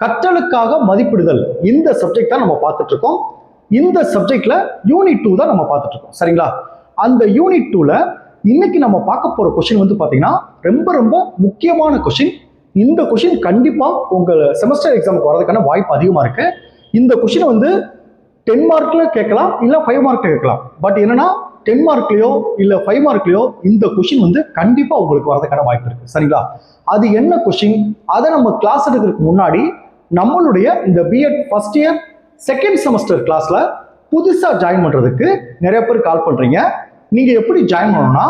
கற்றலுக்காக மதிப்பிடுதல் இந்த சப்ஜெக்ட் தான் நம்ம பார்த்துட்டு இருக்கோம். இந்த சப்ஜெக்ட்ல யூனிட் 2 தான் நம்ம பார்த்துட்டு இருக்கோம். சரிங்களா? அந்த யூனிட் 2ல இன்னைக்கு நம்ம பார்க்க போற கொஸ்டின் வந்து பாத்தீங்கன்னா ரொம்ப ரொம்ப முக்கியமான கொஸ்டின். இந்த கொஸ்டின் கண்டிப்பா உங்க செமஸ்டர் எக்ஸாமுக்கு வரதுக்கான வாய்ப்பு அதிகமா இருக்கு. இந்த கொஸ்டின் வந்து 10 மார்க்ல கேட்கலாம், இல்ல 5 மார்க்ல கேட்கலாம். பட் என்னன்னா 10 மார்க்லயோ இல்ல 5 மார்க்லயோ இந்த கொஸ்டின் வந்து கண்டிப்பா உங்களுக்கு வரதுக்கான வாய்ப்பு இருக்கு. சரிங்களா? அது என்ன கொஸ்டின், அதை நம்ம கிளாஸ் எடுக்கிறதுக்கு முன்னாடி நம்மளுடைய இந்த B Ed first year second semester கிளாஸ்ல புதுசா ஜாயின் பண்றதுக்கு நிறைய பேர் கால் பண்றீங்க. நீங்க எப்படி ஜாயின் பண்ணணும்னா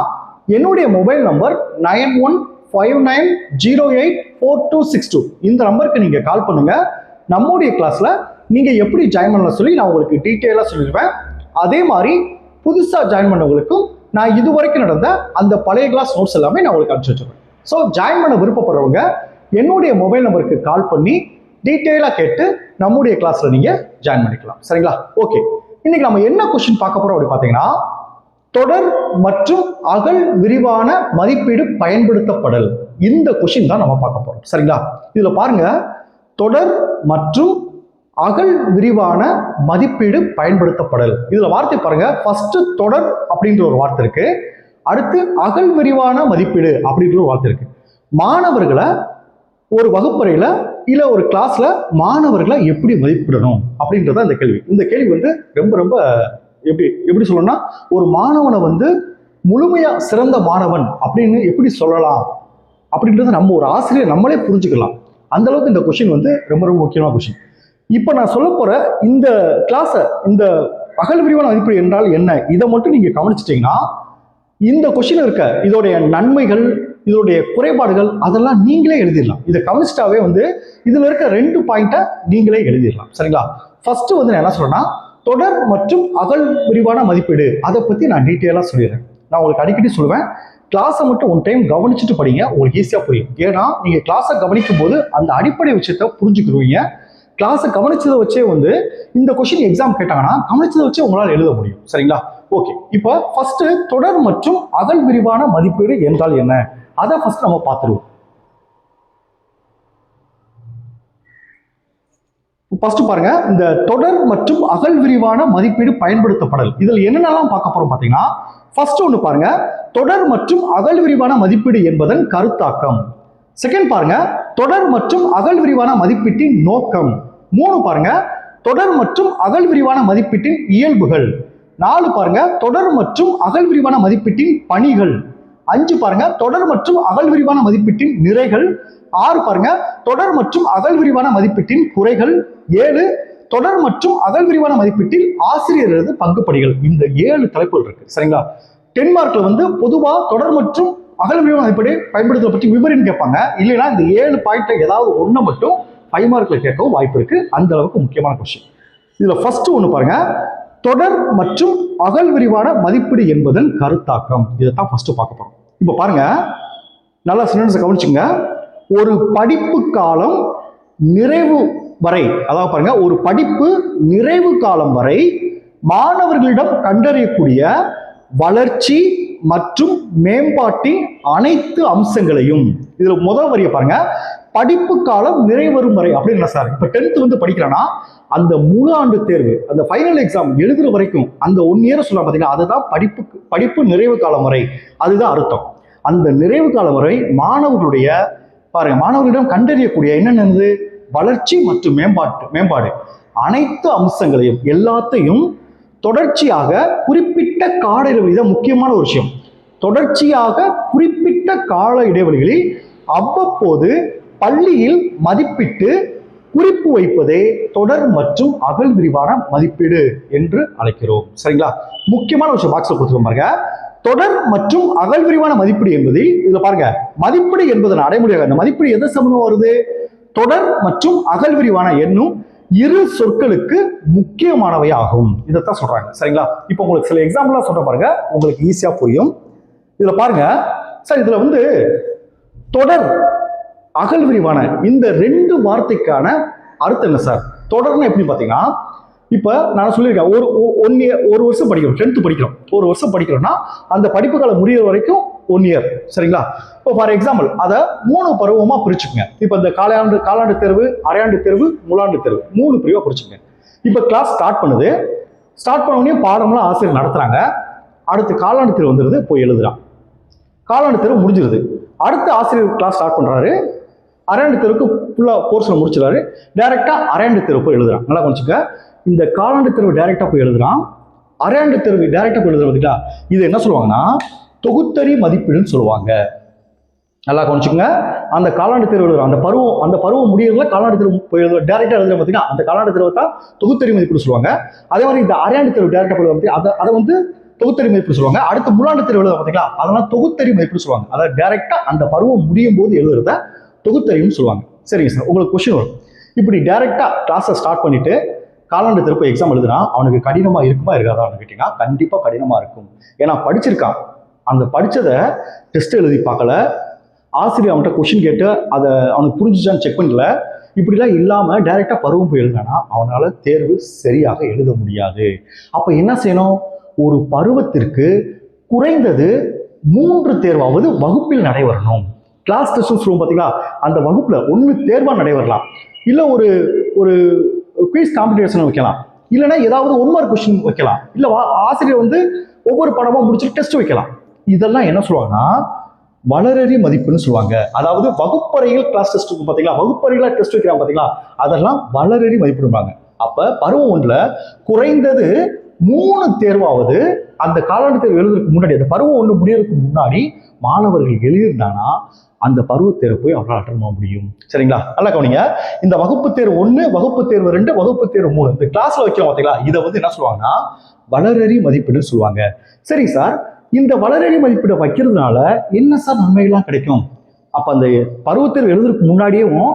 என்னுடைய மொபைல் நம்பர் 9159084262 இந்த நம்பருக்கு நீங்க கால் பண்ணுங்க. நம்முடைய கிளாஸ்ல நீங்க எப்படி ஜாயின் பண்ணலாம் சொல்லி நான் உங்களுக்கு டீட்டெயிலா சொல்லிடுவேன். அதே மாதிரி புதுசா ஜாயின் பண்ணவங்களுக்கும் நான் இதுவரைக்கும் நடந்த அந்த பழைய கிளாஸ் நோட்ஸ் எல்லாமே நான் உங்களுக்கு அனுப்பிச்சு வச்சிருவேன். ஸோ ஜாயின் பண்ண விருப்பப்படுறவங்க என்னுடைய மொபைல் நம்பருக்கு கால் பண்ணி டீட்டெயிலாக கேட்டு நம்முடைய கிளாஸ்ல நீங்க ஜாயின் பண்ணிக்கலாம். சரிங்களா? ஓகே, இன்னைக்கு நம்ம என்ன கொஸ்டின் பார்க்க போறோம் அப்படி பார்த்தீங்கன்னா, தொடர் மற்றும் அகல் விரிவான மதிப்பீடு பயன்படுத்தப்படல் இந்த கொஸ்டின் தான் நம்ம பார்க்க போறோம். சரிங்களா? இதுல பாருங்க, தொடர் மற்றும் அகல் விரிவான மதிப்பீடு பயன்படுத்தப்படல். இதுல வார்த்தை பாருங்க, ஃபர்ஸ்ட் தொடர் அப்படின்ற ஒரு வார்த்தை இருக்கு, அடுத்து அகல் விரிவான மதிப்பீடு அப்படின்ற ஒரு வார்த்தை இருக்கு. மாணவர்களை ஒரு வகுப்பறையில இல்ல ஒரு கிளாஸ்ல மாணவர்களை எப்படி மதிப்பிடணும் அப்படின்றத இந்த கேள்வி. இந்த கேள்வி வந்து ரொம்ப ரொம்ப எப்படி சொல்லணும்னா, ஒரு மாணவனை வந்து முழுமையா சிறந்த மாணவன் அப்படின்னு எப்படி சொல்லலாம் அப்படின்றத நம்ம ஒரு ஆசிரியர் நம்மளே புரிஞ்சுக்கலாம். அந்த அளவுக்கு இந்த கொஸ்டின் வந்து ரொம்ப ரொம்ப முக்கியமான கொஸ்டின். இப்ப நான் சொல்ல போற இந்த கிளாஸ, இந்த அகல் விரிவான மதிப்பீடு என்றால் என்ன, இதை மட்டும் நீங்க கவனிச்சிட்டீங்கன்னா இந்த கொஸ்டின் இருக்க இதோடைய நன்மைகள் இதோடைய குறைபாடுகள் அதெல்லாம் நீங்களே எழுதிடலாம். இதை கவனிச்சிட்டாவே வந்து இதுல இருக்க 2 பாயிண்ட்டை நீங்களே எழுதிடலாம். சரிங்களா? ஃபர்ஸ்ட் வந்து நான் என்ன சொல்றேன்னா, தொடர் மற்றும் அகல் விரிவான மதிப்பீடு அதை பத்தி நான் டீட்டெயிலா சொல்லிடுறேன். நான் உங்களுக்கு அடிக்கடி சொல்லுவேன், கிளாஸை மட்டும் ஒன் டைம் கவனிச்சுட்டு படிங்க, உங்களுக்கு ஈஸியா புரியும். ஏன்னா நீங்க கிளாஸை கவனிக்கும் போது அந்த அடிப்படை விஷயத்த புரிஞ்சுக்கிடுவீங்க. கிளாஸை கவனிச்சதை வச்சே வந்து இந்த கொஸ்டின் எக்ஸாம் கேட்டாங்கன்னா கவனிச்சதை வச்சே உங்களால் எழுத முடியும். சரிங்களா? ஓகே, இப்போ ஃபர்ஸ்ட் தொடர் மற்றும் அகல் விரிவான மதிப்பீடு என்றால் என்ன அதை ஃபர்ஸ்ட் நம்ம பார்த்துருவோம். ஃபர்ஸ்ட் பாருங்க, இந்த தொடர் மற்றும் அகல் விரிவான மதிப்பீடு பயன்படுத்தப்படல் இதில் என்னென்னலாம் பார்க்க போறோம் பார்த்தீங்கன்னா, ஃபர்ஸ்ட் ஒன்று பாருங்க, தொடர் மற்றும் அகல் விரிவான மதிப்பீடு என்பதன் கருத்தாக்கம். செகண்ட் பாருங்க, தொடர் மற்றும் அகல் விரிவான மதிப்பீட்டின் நோக்கம். 3 பாருங்க, தொடர் மற்றும் அகல் விரிவான மதிப்பீட்டின் இயல்புகள். 4 பாருங்க, தொடர் மற்றும் அகல் விரிவான மதிப்பீட்டின் பணிகள். 5 பாருங்க, தொடர் மற்றும் அகல் விரிவான மதிப்பீட்டின் நிறைகள். 6 பாருங்க, தொடர் மற்றும் அகல் விரிவான மதிப்பீட்டின் குறைகள். 7 தொடர் மற்றும் அகல் விரிவான மதிப்பீட்டில் ஆசிரியரது பங்குப்படிகள். இந்த 7 தலைப்புகள் இருக்கு. சரிங்களா? 10 மார்க்ல வந்து பொதுவா தொடர் மற்றும் அகல் விரிவான மதிப்பீடு பயன்படுத்துவதை பற்றி விவரம் கேட்பாங்க. இல்லைன்னா இந்த 7 பாயிண்ட்ல ஏதாவது ஒண்ணு மட்டும் 5 மார்க்ல கேட்கவும் வாய்ப்பு இருக்கு. அந்த அளவுக்கு முக்கியமான கொஸ்டின். இதுல ஃபர்ஸ்ட் ஒண்ணு பாருங்க, தொடர் மற்றும் அகல் விரிவான மதிப்பீடு என்பதன் கருத்தாக்கம். இதைத்தான் ஃபர்ஸ்ட் பார்க்க போறோம். இப்ப பாருங்க, நல்லா சின்ன கவனிச்சுங்க. ஒரு படிப்பு காலம் நிறைவு வரை, அதாவது பாருங்க, ஒரு படிப்பு நிறைவு காலம் வரை மாணவர்களிடம் கண்டறியக்கூடிய வளர்ச்சி மற்றும் மேம்பாட்டின் அனைத்து அம்சங்களையும். இதுல முதல் வரிய பாருங்க, படிப்பு காலம் நிறைவரும் வரை அப்படின்னு சார். இப்ப 10th வந்து படிக்கிறான்னா அந்த முழு ஆண்டு தேர்வு, அந்த ஃபைனல் எக்ஸாம் எழுதுற வரைக்கும் அந்த 1 இயர் சொல்ல பார்த்தீங்கன்னா அதுதான் படிப்பு நிறைவு காலம் வரை. அதுதான் அர்த்தம். அந்த நிறைவு காலம் வரை மாணவர்களுடைய பாருங்க, மாணவர்களிடம் கண்டறியக்கூடிய என்னென்னது, வளர்ச்சி மற்றும் மேம்பாடு அனைத்து அம்சங்களையும் எல்லாத்தையும் தொடர்ச்சியாக குறிப்பிட்ட கால இடைவெளி, இதான் முக்கியமான ஒரு விஷயம், தொடர்ச்சியாக குறிப்பிட்ட கால இடைவெளிகளில் அவ்வப்போது பள்ளியில் மதிப்பிட்டு குறிப்பு வைப்பதே தொடர் மற்றும் அகல் விரிவான மதிப்பீடு என்று அழைக்கிறோம். சரிங்களா? முக்கியமான விஷயம் பாக்ஸ்ல கொடுத்துருக்கோம் பாருங்க, தொடர் மற்றும் அகல் விரிவான மதிப்பீடு என்பதில் இதுல பாருங்க, மதிப்பீடு என்பதன் அடைமொழியாக அந்த மதிப்பீடு எது சம்பந்தமா வருது, தொடர் மற்றும் அகல் விரிவான என்னும் 2 சொற்களுக்கு முக்கியமானவை ஆகும். இதைத்தான் சொல்றாங்க. சரிங்களா? இப்போ உங்களுக்கு சில எக்ஸாம்பிளா சொல்ற பாருங்க, உங்களுக்கு ஈஸியா புரியும். இதுல பாருங்க சார், இதுல வந்து தொடர் அகல் விரிவான இந்த 2 வார்த்தைக்கான அர்த்தம் என்ன சார்? தொடர்னா எப்படி பாத்தீங்கன்னா, இப்ப நான் சொல்லியிருக்கேன், ஒரு வருஷம் படிக்கிறோம், 10th படிக்கிறோம், ஒரு வருஷம் படிக்கிறோம்னா அந்த படிப்பு காலம் முடிகிற வரைக்கும் 1 இயர். சரிங்களா? இப்போ ஃபார் எக்ஸாம்பிள் அதை 3 பருவமா பிரிச்சுக்கங்க. இப்போ இந்த காலாண்டு தேர்வு, அரையாண்டு தேர்வு, முழாண்டு தேர்வு 3 பிரிவா பிரிச்சுக்கங்க. இப்போ கிளாஸ் ஸ்டார்ட் பண்ணுது. ஸ்டார்ட் பண்ண உடனே பாடம்லாம் ஆசிரியர் நடத்துறாங்க. அடுத்து காலாண்டு தேர்வு வந்துருது, போய் எழுதுறான். காலாண்டு தேர்வு முடிஞ்சிருது. அடுத்த ஆசிரியர் கிளாஸ் ஸ்டார்ட் பண்றாரு. அரையாண்டு தேர்வுக்கு ஃபுல்லா போர்ஷன் முடிச்சிடாரு. டைரக்டா அரையாண்டு தேர்வு போய் எழுதுறான். நல்லா கொஞ்சம் இந்த காலாண்டு தேர்வு டைரக்டா போய் எழுதுறான். அரையாண்டு தேர்வு டைரக்டா போய் எழுதுறது பார்த்தீங்களா? இது என்ன சொல்லுவாங்கன்னா தொகுத்தறி மதிப்பீடுன்னு சொல்லுவாங்க. நல்லா கொஞ்சுங்க. அந்த காலாண்டு தேர்வு எழுதுறோம், அந்த பருவம் முடியறதுல காலாண்டு தேர்வு போய் எழுதுறோம், டைரக்டா எழுதுறோம் பார்த்தீங்கன்னா அந்த காலாண்டு தேர்வை தான் தொகுத்தறி மதிப்பீடு சொல்லுவாங்க. அதே மாதிரி இந்த அரையாண்டு தேர்வு டைரக்டா போய் அதை வந்து தொகுத்தறி மதிப்பீடு சொல்லுவாங்க. அடுத்து முழாண்டு தேர்வு எழுதுறோம் பார்த்தீங்களா, அதெல்லாம் தொகுத்தறி மதிப்பீடு சொல்லுவாங்க. அதாவது டைரக்டா அந்த பருவம் முடியும் போது எழுதுறத தொகுத்தறின்னு சொல்லுவாங்க. சரிங்க சார், உங்களுக்கு கொஸ்டின் வரும். இப்படி டைரக்டா கிளாஸை ஸ்டார்ட் பண்ணிட்டு காலாண்டு தேர்வு எக்ஸாம் எழுதுறான். அவனுக்கு கடினமா இருக்குமா இருக்காதான்னு கேட்டீங்கன்னா கண்டிப்பா கடினமா இருக்கும். ஏன்னா படிச்சிருக்கான். அந்த படிச்சதை டெஸ்ட் எழுதி பார்க்கல, ஆசிரியர் அவன்கிட்ட கொஸ்டின் கேட்டு அதை அவனுக்கு புரிஞ்சுச்சான்னு செக் பண்ணல. இப்படிலாம் இல்லாமல் டைரெக்டாக பருவம் போய் எழுதினா அவனால் தேர்வு சரியாக எழுத முடியாது. அப்போ என்ன செய்யணும்? ஒரு பருவத்திற்கு குறைந்தது 3 தேர்வாவது வகுப்பில் நடைபெறணும். கிளாஸ் டெஸ்ட் சொல்லுவோம் பார்த்தீங்களா, அந்த வகுப்பில் 1 தேர்வாக நடைபெறலாம். இல்லை ஒரு குயிஸ் காம்படிஷன் வைக்கலாம். இல்லைன்னா ஏதாவது 1 மார்க் கொஸ்டின் வைக்கலாம். இல்லை ஆசிரியர் வந்து ஒவ்வொரு படமாக முடிச்சுட்டு டெஸ்ட் வைக்கலாம். இதெல்லாம் என்ன சொல்லுவாங்கன்னா வளரறி மதிப்புன்னு சொல்லுவாங்க. அதாவது வகுப்பறையில் கிளாஸ் டெஸ்ட் இருக்கும் பார்த்தீங்களா, வகுப்பறையில் டெஸ்ட் வைக்கிறாங்க பார்த்தீங்களா, அதெல்லாம் வளரறி மதிப்பிடுவாங்க. அப்போ பருவம் 1ல குறைந்தது 3 தேர்வாவது அந்த காலாண்டு தேர்வு எழுதுறதுக்கு முன்னாடி, அந்த பருவம் 1 முடியறதுக்கு முன்னாடி மாணவர்கள் எழுதியிருந்தாங்கன்னா அந்த பருவ தேர்வு போய் அவரால் அட்டன் பண்ண முடியும். சரிங்களா? நல்லா கவனிங்க. இந்த வகுப்பு தேர்வு 1, வகுப்பு தேர்வு 2, வகுப்பு தேர்வு 3 இந்த கிளாஸ்ல வைக்கிறோம் பார்த்தீங்களா, இதை வந்து என்ன சொல்லுவாங்கன்னா வளரறி மதிப்பீடுன்னு சொல்லுவாங்க. சரி சார், இந்த வளரறி மதிப்பீடை வைக்கிறதுனால என்ன சார் நன்மைகள்லாம் கிடைக்கும்? அப்போ அந்த பருவத்தேர்வு எழுதுறதுக்கு முன்னாடியும்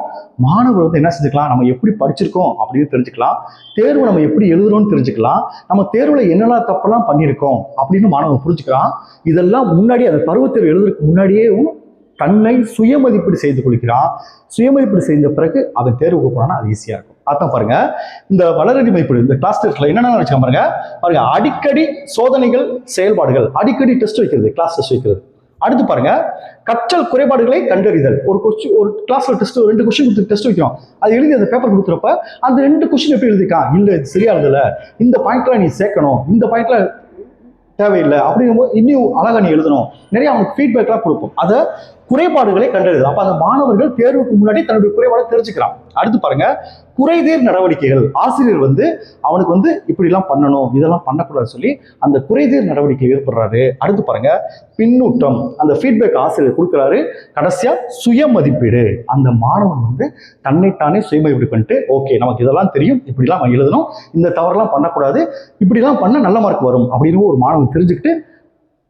மாணவர் வந்து என்ன செஞ்சுக்கலாம், நம்ம எப்படி படிச்சிருக்கோம் அப்படின்னு தெரிஞ்சுக்கலாம், தேர்வு நம்ம எப்படி எழுதுறோம்னு தெரிஞ்சுக்கலாம், நம்ம தேர்வில் என்னெல்லாம் தப்பெல்லாம் பண்ணியிருக்கோம் அப்படின்னு மாணவன் புரிஞ்சுக்கலாம். இதெல்லாம் முன்னாடி அந்த பருவத்தேர்வு எழுதுறதுக்கு முன்னாடியும் தன்னை சுய மதிப்பீடு செய்து கொள்கிறான். சுய மதிப்பீடு செய்த பிறகு அவன் தேர்வுக்கு போனான்னா அது ஈஸியாக இருக்கும். அதான் பாருங்க, இந்த வளரறி மதிப்பீடு இந்த கிளாஸ் டெஸ்ட்ல என்னென்ன வச்சுக்க பாருங்க, அடிக்கடி சோதனைகள் செயல்பாடுகள், அடிக்கடி டெஸ்ட் வைக்கிறது, கிளாஸ் டெஸ்ட் வைக்கிறது. அடுத்து பாருங்க, கற்றல் குறைபாடுகளை கண்டறிதல். ஒரு கிளாஸ்ல டெஸ்ட் 2 கொஸ்டின் டெஸ்ட் வைக்கிறோம், அது எழுதி அந்த பேப்பர் கொடுத்துறப்ப அந்த 2 கொஸ்டின் எப்படி எழுதிக்கான், இல்ல இது சரியா எழுதல, இந்த பாயிண்ட்ல நீ சேர்க்கணும், இந்த பாயிண்ட்ல தேவையில்லை அப்படிங்கும்போது இன்னும் அழகா நீ எழுதணும், நிறைய அவனுக்கு ஃபீட்பேக்லாம் கொடுப்போம். அதை குறைபாடுகளை கண்டறிதல். அப்ப அந்த மாணவர்கள் தேர்வுக்கு முன்னாடி தன்னுடைய குறைபாடை தெரிஞ்சுக்கிறான். அடுத்து பாருங்க, குறைதீர் நடவடிக்கைகள். ஆசிரியர் வந்து அவனுக்கு வந்து இப்படிலாம் பண்ணணும், இதெல்லாம் பண்ணக்கூடாது சொல்லி அந்த குறைதீர் நடவடிக்கை ஏற்படுறாரு. அடுத்து பாருங்க, பின்னூட்டம். அந்த ஃபீட்பேக் ஆசிரியர் கொடுக்குறாரு. கடைசியா சுய மதிப்பீடு. அந்த மாணவன் வந்து தன்னைத்தானே சுய மதிப்பீடு பண்ணிட்டு, ஓகே நமக்கு இதெல்லாம் தெரியும், இப்படிலாம் எழுதணும், இந்த தவறுலாம் பண்ணக்கூடாது, இப்படிலாம் பண்ண நல்ல மார்க் வரும் அப்படின்னு ஒரு மாணவன் தெரிஞ்சுக்கிட்டு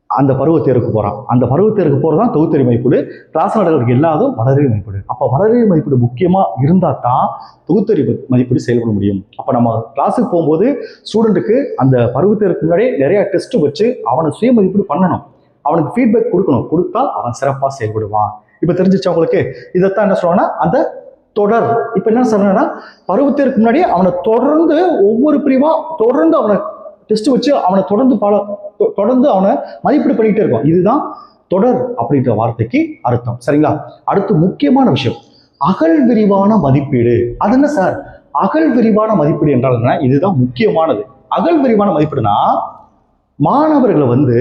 அந்த பருவத்தேர்வுக்கு போறான். அந்த பருவத்தேர்வுக்கு போறதான் தொகுத்தறி மதிப்பீடு. கிளாஸ் நடவடிக்கை எல்லாதும் வளரறி மதிப்பீடு. அப்ப வளரறி மதிப்பீடு முக்கியமா இருந்தா தான் தொகுத்தறி மதிப்பீடு செயல்பட முடியும். அப்ப நம்ம கிளாஸுக்கு போகும்போது ஸ்டூடெண்ட்டுக்கு அந்த பருவத்தேர்வுக்கு முன்னாடி நிறைய டெஸ்ட் வச்சு அவனை சுய மதிப்பீடு பண்ணணும், அவனுக்கு ஃபீட்பேக் கொடுக்கணும். கொடுத்தால் அவன் சிறப்பா செயல்படுவான். இப்ப தெரிஞ்சிச்சு உங்களுக்கு? இதைத்தான் என்ன சொல்லுவாங்கன்னா அந்த தொடர். இப்ப என்ன சொல்றேன்னா பருவத்தேர்வுக்கு முன்னாடி அவனை தொடர்ந்து ஒவ்வொரு பிரிவா தொடர்ந்து அவனை டெஸ்ட் வச்சு அவனை தொடர்ந்து அவனை மதிப்பீடு பண்ணிக்கிட்டே இருக்கும். இதுதான் தொடர் அப்படின்ற வார்த்தைக்கு அர்த்தம். சரிங்களா? அடுத்து முக்கியமான விஷயம், அகல் விரிவான மதிப்பீடு. அது என்ன சார் அகல் விரிவான மதிப்பீடு என்றால் என்ன? இதுதான் முக்கியமானது. அகல் விரிவான மதிப்பீடுனா மாணவர்களை வந்து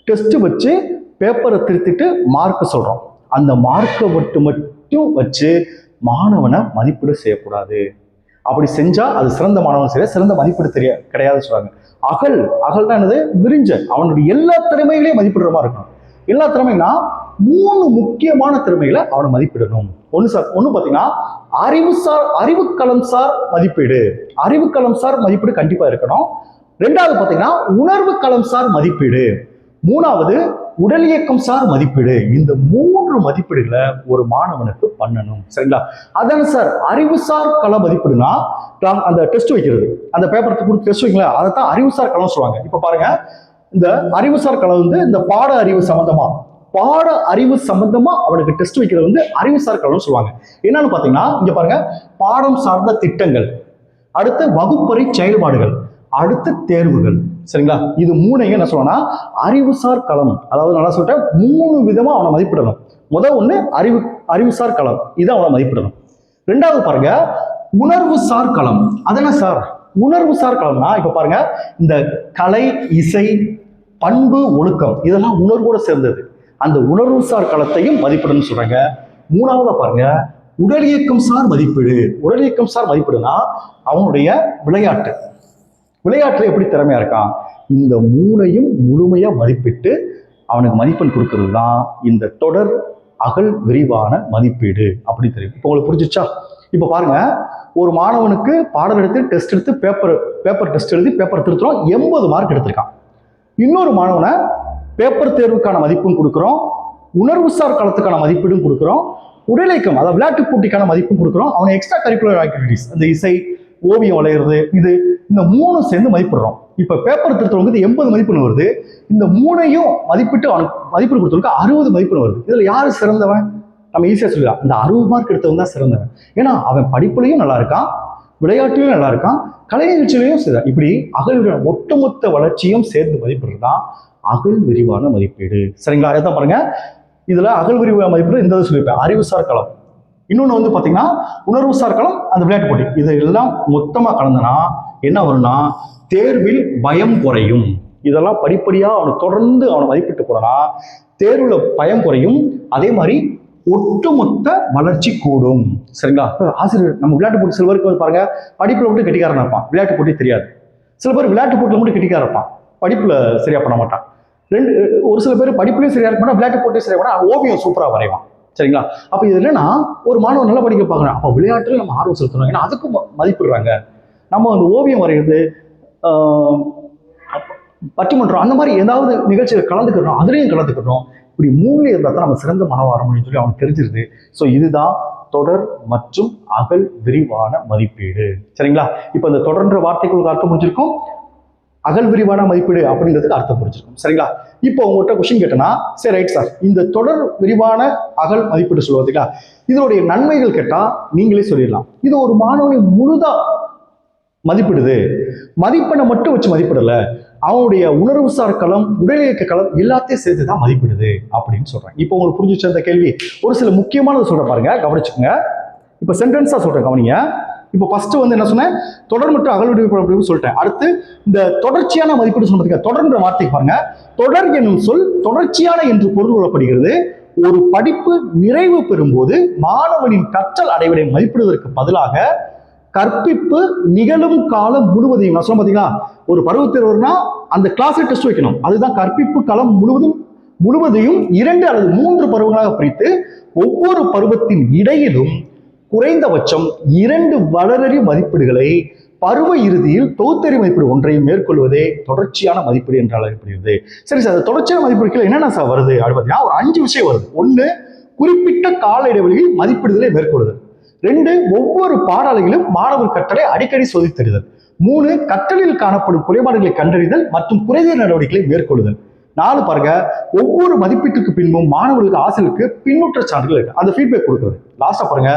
டெஸ்ட் வச்சு பேப்பரை திருத்திட்டு மார்க் சொல்றோம். அந்த மார்க்கை மட்டும் வச்சு மாணவனை மதிப்பீடு செய்யக்கூடாது. அப்படி செஞ்சா அது சிறந்த மாணவன் சரியா, சிறந்த மதிப்பீடு கிடையாது சொல்றாங்க. அகல்னா என்னது? விரிஞ்ச அவனுடைய எல்லா திறமைகளையும் மதிப்பிடுற மாதிரி இருக்கணும். எல்லா திறமைனா 3 முக்கியமான திறமைகளை அவனை மதிப்பிடணும். ஒண்ணு பாத்தீங்கன்னா அறிவுக்களம் சார் மதிப்பீடு. அறிவுக்களம் சார் மதிப்பீடு கண்டிப்பா இருக்கணும். 2வது பாத்தீங்கன்னா உணர்வு களம் சார் மதிப்பீடு. 3வது உடல் இயக்கம் சார் மதிப்பீடு. இந்த 3 மதிப்பீடுகளை ஒரு மாணவனுக்கு பண்ணணும். சரிங்களா? அதான சார் அறிவுசார் கள மதிப்பீடுனா அந்த டெஸ்ட் வைக்கிறது, அந்த பேப்பருக்கு கொடுத்து டெஸ்ட் வைக்கல, அதைத்தான் அறிவுசார் களம் சொல்லுவாங்க. இப்ப பாருங்க, இந்த அறிவுசார் களம் வந்து இந்த பாட அறிவு சம்பந்தமா அவனுக்கு டெஸ்ட் வைக்கிறது வந்து அறிவுசார் களம்னு சொல்லுவாங்க. என்னன்னு பாத்தீங்கன்னா இங்க பாருங்க, பாடம் சார்ந்த திட்டங்கள், அடுத்து வகுப்பறை செயல்பாடுகள், அடுத்து தேர்வுகள், சரிங்களா? இது மூணையும் என்ன சொல்லணும்னா அறிவுசார் களம். அதாவது நல்லா சொல்லிட்டேன், 3 விதமா அவனை மதிப்பிடணும். முதல் ஒண்ணு அறிவுசார் களம், இதை அவனை மதிப்பிடணும். ரெண்டாவது பாருங்க உணர்வுசார் களம். அதென்ன சார் உணர்வுசார் களம்னா? இப்ப பாருங்க, இந்த கலை, இசை, பண்பு, ஒழுக்கம் இதெல்லாம் உணர்வோட சேர்ந்தது. அந்த உணர்வுசார் களத்தையும் மதிப்பிடணும்னு சொல்றாங்க. மூணாவதா பாருங்க உடல் இயக்கம் சார் மதிப்பீடு. உடல் இயக்கம் சார் மதிப்பீடுனா அவனுடைய விளையாட்டுல எப்படி திறமையா இருக்கான், இந்த மூணையும் முழுமையா மதிப்பிட்டு அவனுக்கு மதிப்பெண் கொடுக்கறது தான் இந்த தொடர் அகல் விரிவான மதிப்பீடு அப்படி தெரியும். இப்போ உங்களுக்கு புரிஞ்சிச்சா? இப்போ பாருங்க, ஒரு மாணவனுக்கு பாடம் எடுத்து டெஸ்ட் எடுத்து பேப்பர் டெஸ்ட் எழுதி பேப்பர் திருத்துறோம், 80 மார்க் எடுத்திருக்கான். இன்னொரு மாணவனை பேப்பர் தேர்வுக்கான மதிப்பும் கொடுக்குறோம், உணர்வுசார் களத்துக்கான மதிப்பீடும் கொடுக்குறோம், உடலியக்கம் அதாவது விளையாட்டு போட்டிக்கான மதிப்பும் கொடுக்குறோம், அவனை எக்ஸ்ட்ரா கரிக்குலர் ஆக்டிவிட்டிஸ் இந்த இசை, ஓவியம் வளையிறது, இந்த 3 சேர்ந்து மதிப்பிடுறோம். இப்ப பேப்பர் திருத்தவங்களுக்கு 80 மதிப்பெண் வருது. இந்த 3ஐயும் மதிப்பிட்டு அவனுக்கு மதிப்பெண் கொடுத்தவங்களுக்கு 60 மதிப்பெண் வருது. இதுல யாரு சிறந்தவன்? நம்ம ஈஸியா சொல்லலாம், இந்த 60 மார்க் எடுத்தவன் தான் சிறந்தவன். ஏன்னா அவன் படிப்புலையும் நல்லா இருக்கான், விளையாட்டுலையும் நல்லா இருக்கான், கலை நிகழ்ச்சியிலையும் சரி. இப்படி அகல் ஒட்டுமொத்த வளர்ச்சியும் சேர்ந்து மதிப்பிடுறதுதான் அகல் விரிவான மதிப்பீடு. சரிங்களா? எதான் பாருங்க, இதுல அகல் விரிவான மதிப்பீடு இந்த சொல்லியிருப்பேன், அறிவுசார் களம். இன்னொன்று வந்து பார்த்தீங்கன்னா உணர்வுசார் களம், அந்த விளையாட்டு போட்டி, இதெல்லாம் மொத்தமாக கலந்தனா என்ன வரும்னா தேர்வில் பயம் குறையும். இதெல்லாம் படிப்படியாக அவனை தொடர்ந்து அவனை மதிப்பிட்டு போனா தேர்வுல பயம் குறையும். அதே மாதிரி ஒட்டுமொத்த வளர்ச்சி கூடும். சரிங்களா? ஆசிரியர் நம்ம விளையாட்டு போட்டி சில பேருக்கு வந்து பாருங்க, படிப்புல மட்டும் கெட்டிக்காரனா இருப்பான், விளையாட்டு போட்டி தெரியாது. சில பேர் விளையாட்டு போட்டியில் மட்டும் கெட்டிக்காரன் இருப்பான், படிப்புல சரியா பண்ண மாட்டான். ஒரு சில பேர் படிப்புலையும் சரியா இருக்க மாட்டான், விளையாட்டு போட்டியும் சரியா பண்ணா ஓவியம் சூப்பரா வரைவான். சரிங்களா? அப்ப இது என்னன்னா ஒரு மாணவன் நல்லா படிக்க பார்க்கணும், அப்ப விளையாட்டுல நம்ம ஆர்வம் செலுத்தணும். ஏன்னா அதுக்கும் மதிப்பிடுறாங்க. நம்ம அந்த ஓவியம் வரைகிறது, பட்டிமன்றம், அந்த மாதிரி ஏதாவது நிகழ்ச்சியில் கலந்துக்கிறோம், அதுலேயும் கலந்துக்கிறோம். இப்படி 3 இருந்தால் தான் நம்ம சிறந்த மாணவ வர முடியும்னு சொல்லி அவனுக்கு தெரிஞ்சிருது. ஸோ இதுதான் தொடர் மற்றும் அகல் விரிவான மதிப்பீடு. சரிங்களா? இப்போ இந்த தொடர்ன்ற வார்த்தைகளுக்கு அர்த்தம் புரிஞ்சிருக்கும், அகல் விரிவான மதிப்பீடு அப்படின்றதுக்கு அர்த்தம் புரிஞ்சிருக்கும். சரிங்களா? இப்போ உங்கள்கிட்ட கொஸ்டின் கேட்டேன்னா, சரி ரைட் சார், இந்த தொடர் விரிவான அகல் மதிப்பீடு சொல்லுவாங்களா, இதனுடைய நன்மைகள் கேட்டா நீங்களே சொல்லிடலாம். இது ஒரு மாணவனை முழுதா மதிப்பிடுது, மதிப்பெண்ணை மட்டும் வச்சு மதிப்பிடல, அவனுடைய உணர்வுசார் களம், உடல் இயக்க களம் எல்லாத்தையும் சேர்த்து தான் மதிப்பிடுது அப்படின்னு சொல்றேன். இப்போ உங்களுக்கு புரிஞ்சிச்சு அந்த கேள்வி? ஒரு சில முக்கியமானது சொல்ற பாருங்க, கவனிச்சுக்கோங்க. இப்போ சென்டென்ஸா சொல்றேன், கவனிங்க. இப்போ ஃபர்ஸ்ட் வந்து என்ன சொன்னேன், தொடர் மற்றும் அகல் விரிவான சொல்லிட்டேன். அடுத்து இந்த தொடர்ச்சியான மதிப்பீடு சொல்றதுக்கு, தொடர்ன்ற வார்த்தைக்கு பாருங்க, தொடர் என்னும் சொல் தொடர்ச்சியான என்று பொருள் கொள்ளப்படுகிறது. ஒரு படிப்பு நிறைவு பெறும்போது மாணவனின் கற்றல் அடைவதை மதிப்பிடுவதற்கு பதிலாக கற்பிப்பு நிகழும் காலம் முழுவதையும், நான் சொல்ல பார்த்தீங்களா, ஒரு பருவத்தேர்வுனா அந்த கிளாஸை டெஸ்ட் வைக்கணும், அதுதான் கற்பிப்பு காலம் முழுவதையும் 2 அல்லது 3 பருவங்களாக பிரித்து ஒவ்வொரு பருவத்தின் இடையிலும் குறைந்தபட்சம் 2 வளரறி மதிப்பீடுகளை பருவ இறுதியில் தொகுத்தறி மதிப்பீடு ஒன்றையும் மேற்கொள்வதே தொடர்ச்சியான மதிப்பீடு என்று அழைக்கப்படுகிறது. சரி சார், தொடர்ச்சியான மதிப்பீடுகள் என்னென்ன சார் வருது அப்படி பார்த்தீங்கன்னா ஒரு 5 விஷயம் வருது. 1, குறிப்பிட்ட கால இடைவெளியில் மதிப்பீடுகளை மேற்கொள்ளுதல். 2, ஒவ்வொரு பாடங்களிலும் மாணவர் கற்றலை அடிக்கடி சோதித்தறிதல். 3, கற்றலில் காணப்படும் குறைபாடுகளை கண்டறிதல் மற்றும் குறைதீர் நடவடிக்கைகளை மேற்கொள்ளுதல். 4 பாருங்க, ஒவ்வொரு மதிப்பீட்டுக்கு பின்பும் மாணவர்களுக்கு ஆசிரியருக்கு பின்னூற்ற சான்றுகள் இருக்கு, அந்த ஃபீட்பேக் கொடுக்குறது. லாஸ்டா பாருங்க,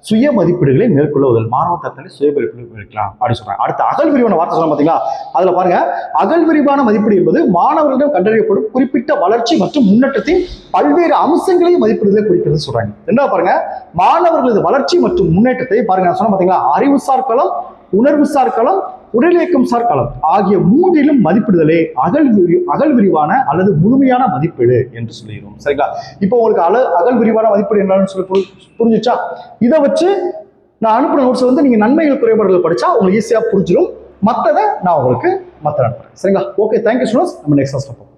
சுய மதிப்பீடுகளை மேற்கொள்ளுதல், மாணவ தரத்திலே சுய மதிப்பீடு இருக்கலாம் அப்படின்னு சொல்றாங்க. அடுத்த அகல் விரிவான வார்த்தை சொல்ல பாத்தீங்களா, அதுல பாருங்க, அகல் விரிவான மதிப்பீடு என்பது மாணவர்களிடம் கண்டறியப்படும் குறிப்பிட்ட வளர்ச்சி மற்றும் முன்னேற்றத்தின் பல்வேறு அம்சங்களையும் மதிப்பீடுகளை குறிக்கிறது சொல்றாங்க. ரெண்டாவது பாருங்க, மாணவர்களது வளர்ச்சி மற்றும் முன்னேற்றத்தை பாருங்க, நான் சொன்ன பாத்தீங்களா, அறிவுசார் களம், உணர்வுசார் களம், உடல் இயக்கம் சார் களம் ஆகிய 3லும் மதிப்பிடுதலே அகல் விரிவான அல்லது முழுமையான மதிப்பீடு என்று சொல்லிடுவோம். சரிங்களா? இப்போ உங்களுக்கு அகல் விரிவான மதிப்பீடு என்னன்னு சொல்லி புரிஞ்சுச்சா? இதை வச்சு நான் அனுப்புன நோட்ஸ் வந்து நீங்க நன்மைகள் குறைபாடுகள் படிச்சா உங்களுக்கு ஈஸியா புரிஞ்சிடும். மற்றதை நான் உங்களுக்கு அனுப்புறேன். சரிங்களா? Okay, thank you students. நம்ம நெக்ஸ்ட் கிளாஸ்ல பார்ப்போம்.